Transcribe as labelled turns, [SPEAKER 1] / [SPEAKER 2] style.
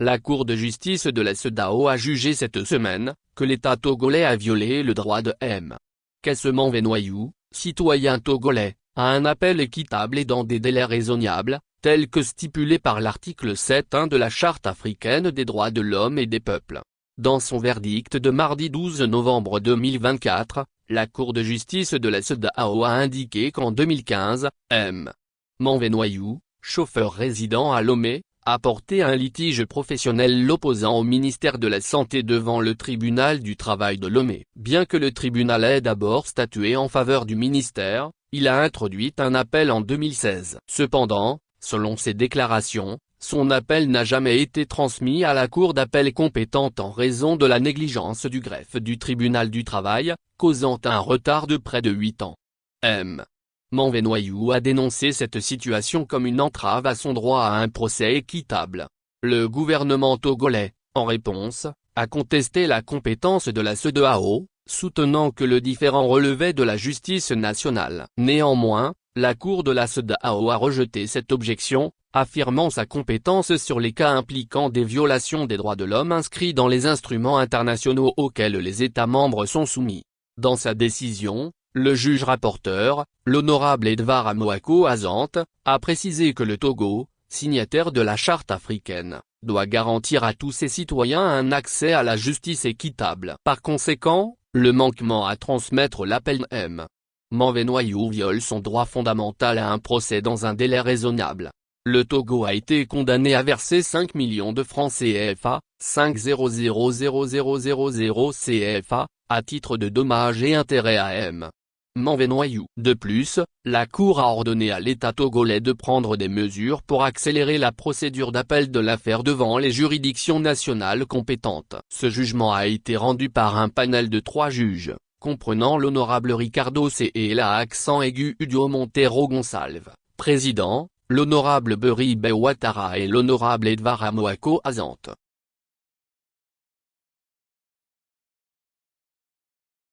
[SPEAKER 1] La Cour de justice de la CEDEAO a jugé cette semaine que l'État togolais a violé le droit de M. Kessement Noyou, citoyen togolais, à un appel équitable et dans des délais raisonnables, tel que stipulé par l'article 7.1 de la Charte africaine des droits de l'homme et des peuples. Dans son verdict de mardi 12 novembre 2024, la Cour de justice de la CEDEAO a indiqué qu'en 2015, M. Noyou, chauffeur résident à Lomé, a porté un litige professionnel l'opposant au ministère de la Santé devant le tribunal du travail de Lomé. Bien que le tribunal ait d'abord statué en faveur du ministère, il a introduit un appel en 2016. Cependant, selon ses déclarations, son appel n'a jamais été transmis à la cour d'appel compétente en raison de la négligence du greffe du tribunal du travail, causant un retard de près de 8 ans. M. Noyou a dénoncé cette situation comme une entrave à son droit à un procès équitable. Le gouvernement togolais, en réponse, a contesté la compétence de la CEDEAO, soutenant que le différend relevait de la justice nationale. Néanmoins, la Cour de la CEDEAO a rejeté cette objection, affirmant sa compétence sur les cas impliquant des violations des droits de l'homme inscrits dans les instruments internationaux auxquels les États membres sont soumis. Dans sa décision, le juge rapporteur, l'honorable Edvard Amoako Azante, a précisé que le Togo, signataire de la Charte africaine, doit garantir à tous ses citoyens un accès à la justice équitable. Par conséquent, le manquement à transmettre l'appel M. Noyou viole son droit fondamental à un procès dans un délai raisonnable. Le Togo a été condamné à verser 5 millions de francs CFA, 500 000 CFA, à titre de dommages et intérêts à M. Noyou. De plus, la Cour a ordonné à l'État togolais de prendre des mesures pour accélérer la procédure d'appel de l'affaire devant les juridictions nationales compétentes. Ce jugement a été rendu par un panel de 3 juges, comprenant l'honorable Ricardo C. et la accent aigu Udio Montero Gonçalves, président, l'honorable Beribe Ouattara et l'honorable Edvard Amoako Azante.